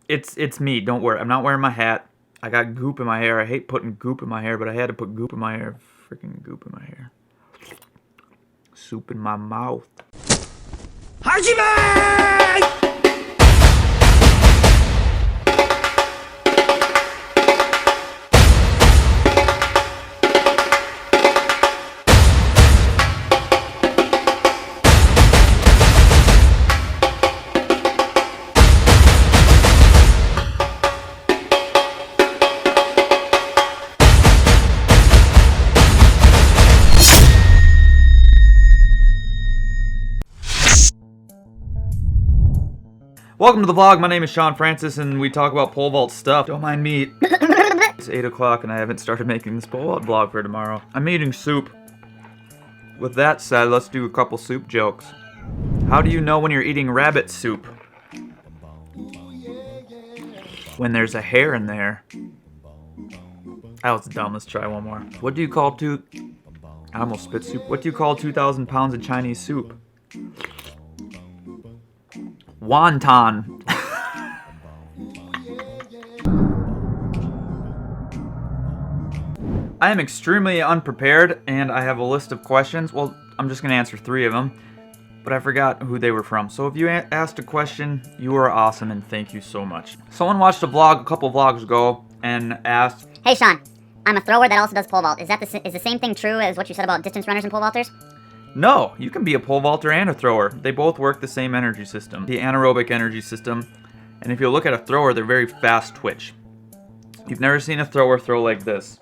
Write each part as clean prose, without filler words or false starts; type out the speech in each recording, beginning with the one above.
It's me. Don't worry. I'm not wearing my hat. I got goop in my hair. I hate putting goop in my hair, but I had to put goop in my hair. Freaking goop in my hair. Soup in my mouth. Hajime! Welcome to the vlog. My name is Shawn Francis and we talk about pole vault stuff. Don't mind me. It's 8 o'clock and I haven't started making this pole vault vlog for tomorrow. I'm eating soup. With that said, let's do a couple soup jokes. How do you know when you're eating rabbit soup? When there's a hair in there. That was dumb. Let's try one more. What do you call I almost spit soup. What do you call 2,000 pounds of Chinese soup? Wonton. I am extremely unprepared and I have a list of questions. Well, I'm just going to answer 3 of them, but I forgot who they were from. So if you asked a question, you are awesome and thank you so much. Someone watched a vlog a couple vlogs ago and asked, "Hey Shawn, I'm a thrower that also does pole vault. Is the same thing true as what you said about distance runners and pole vaulters?" No, you can be a pole vaulter and a thrower. They both work the same energy system, the anaerobic energy system. And if you look at a thrower, they're very fast twitch. You've never seen a thrower throw like this.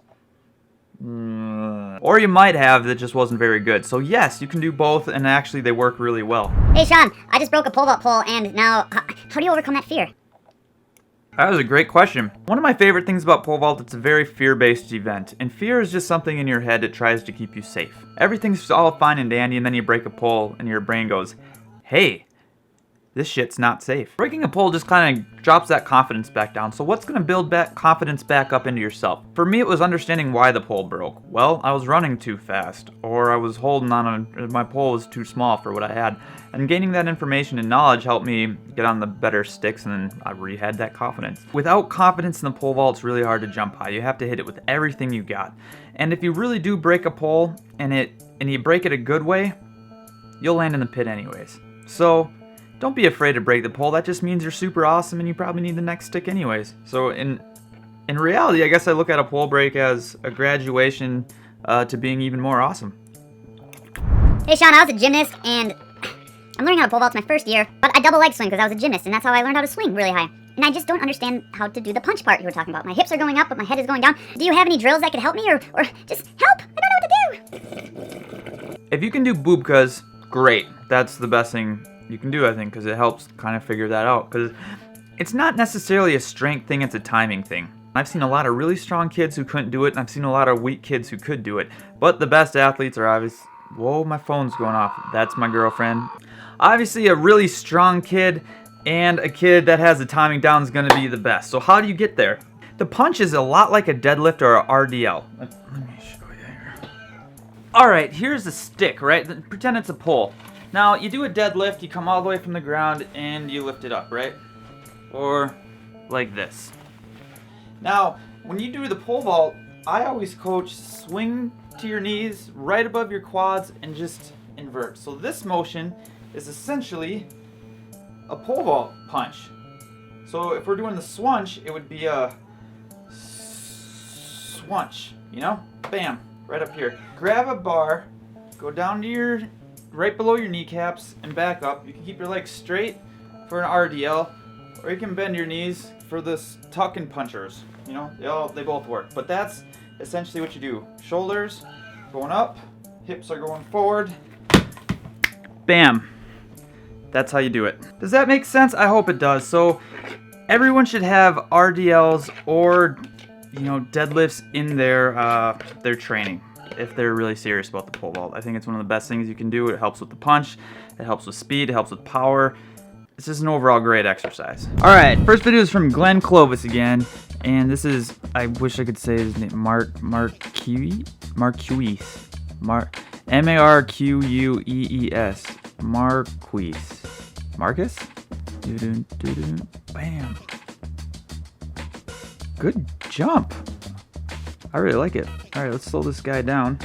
Or you might have, that just wasn't very good. So yes, you can do both, and actually they work really well. "Hey Shawn, I just broke a pole vault pole, and now, how do you overcome that fear?" That was a great question. One of my favorite things about pole vault, it's a very fear-based event. And fear is just something in your head that tries to keep you safe. Everything's all fine and dandy, and then you break a pole, and your brain goes, hey, this shit's not safe. Breaking a pole just kind of drops that confidence back down. So what's going to build confidence back up into yourself? For me, it was understanding why the pole broke. Well, I was running too fast, or I was holding on, my pole was too small for what I had. And gaining that information and knowledge helped me get on the better sticks, and then I re-had that confidence. Without confidence in the pole vault, it's really hard to jump high. You have to hit it with everything you got. And if you really do break a pole, and you break it a good way, you'll land in the pit anyways. So don't be afraid to break the pole. That just means you're super awesome and you probably need the next stick anyways. So in reality, I guess I look at a pole break as a graduation to being even more awesome. "Hey Shawn, I was a gymnast, and I'm learning how to pole vault my first year, but I double leg swing because I was a gymnast, and that's how I learned how to swing really high. And I just don't understand how to do the punch part you were talking about. My hips are going up, but my head is going down. Do you have any drills that could help me, or just help? I don't know what to do." If you can do boobkas, great. That's the best thing you can do, I think, because it helps kind of figure that out. Because it's not necessarily a strength thing, it's a timing thing. I've seen a lot of really strong kids who couldn't do it, and I've seen a lot of weak kids who could do it. But the best athletes are obviously... Whoa, my phone's going off. That's my girlfriend. Obviously, a really strong kid and a kid that has the timing down is going to be the best. So how do you get there? The punch is a lot like a deadlift or a RDL. Let me show you here. Alright, here's a stick, right? Pretend it's a pole. Now, you do a deadlift, you come all the way from the ground, and you lift it up, right? Or like this. Now, when you do the pole vault, I always coach swing to your knees, right above your quads, and just invert. So this motion is essentially a pole vault punch. So if we're doing the swunch, it would be a swunch, you know? Bam, right up here. Grab a bar, go down to right below your kneecaps and back up. You can keep your legs straight for an RDL, or you can bend your knees for this tuck and punchers. You know, they both work. But that's essentially what you do. Shoulders going up, hips are going forward. Bam. That's how you do it. Does that make sense? I hope it does. So everyone should have RDLs or, you know, deadlifts in their training if they're really serious about the pole vault. I think it's one of the best things you can do. It helps with the punch, it helps with speed, it helps with power. It's just an overall great exercise. All right, first video is from Glenn Clovis again, and this is, I wish I could say his name, Marquees, M-A-R-Q-U-E-E-S, Marquees, Marcus? Bam. Good jump. I really like it. All right, let's slow this guy down.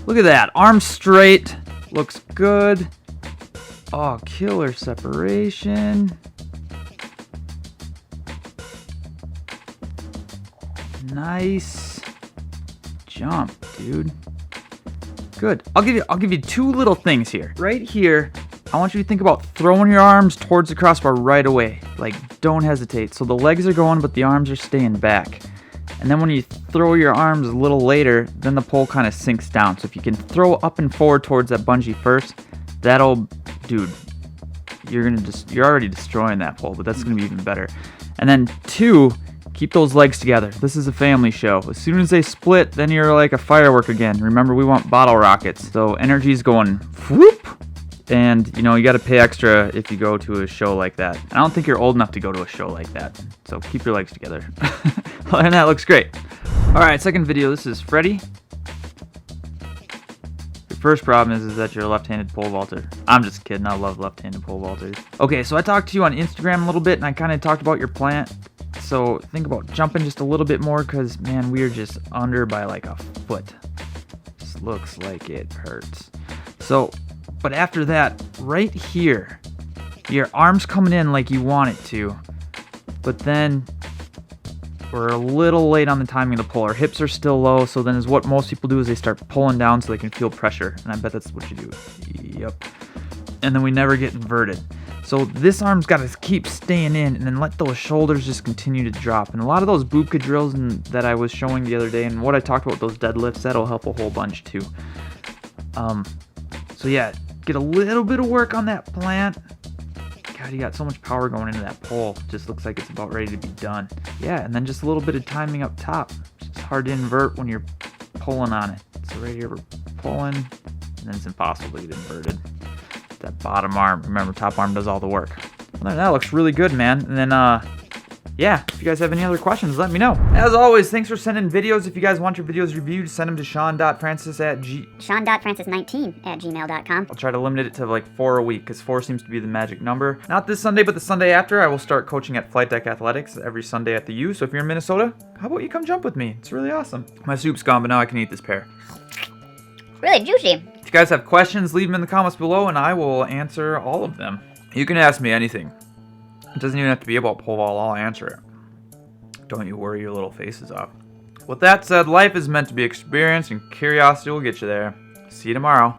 Look at that. Arms straight. Looks good. Oh, killer separation. Nice jump, dude. Good. I'll give you two little things here. Right here, I want you to think about throwing your arms towards the crossbar right away. Like, don't hesitate. So the legs are going, but the arms are staying back. And then when you throw your arms a little later, then the pole kind of sinks down. So if you can throw up and forward towards that bungee first, that'll, dude, you're already destroying that pole, but that's gonna be even better. And then two, keep those legs together. This is a family show. As soon as they split, then you're like a firework again. Remember, we want bottle rockets. So energy's going whoop. And, you know, you got to pay extra if you go to a show like that. I don't think you're old enough to go to a show like that. So keep your legs together. And that looks great. All right, second video. This is Freddie. Your first problem is that you're a left-handed pole vaulter. I'm just kidding. I love left-handed pole vaulters. Okay, so I talked to you on Instagram a little bit, and I kind of talked about your plant. So think about jumping just a little bit more because, man, we are just under by like a foot. This looks like it hurts. So... but after that, right here, your arm's coming in like you want it to, but then we're a little late on the timing of the pull. Our hips are still low, so then is what most people do is they start pulling down so they can feel pressure, and I bet that's what you do. Yep. And then we never get inverted. So this arm's got to keep staying in, and then let those shoulders just continue to drop. And a lot of those Bubka drills that I was showing the other day, and what I talked about, those deadlifts, that'll help a whole bunch too. So yeah, get a little bit of work on that plant. God, you got so much power going into that pole. Just looks like it's about ready to be done. Yeah, and then just a little bit of timing up top. It's hard to invert when you're pulling on it. So right here we're pulling, and then it's impossible to get inverted. That bottom arm, remember, top arm does all the work. Well, that looks really good, man. And then, yeah, if you guys have any other questions, let me know. As always, thanks for sending videos. If you guys want your videos reviewed, send them to Shawn.francis19@gmail.com. I'll try to limit it to like 4 a week because 4 seems to be the magic number. Not this Sunday, but the Sunday after, I will start coaching at Flight Deck Athletics every Sunday at the U. So if you're in Minnesota, how about you come jump with me? It's really awesome. My soup's gone, but now I can eat this pear. Really juicy. If you guys have questions, leave them in the comments below and I will answer all of them. You can ask me anything. It doesn't even have to be about pole vault, I'll answer it. Don't you worry your little faces off. With that said, life is meant to be experienced and curiosity will get you there. See you tomorrow.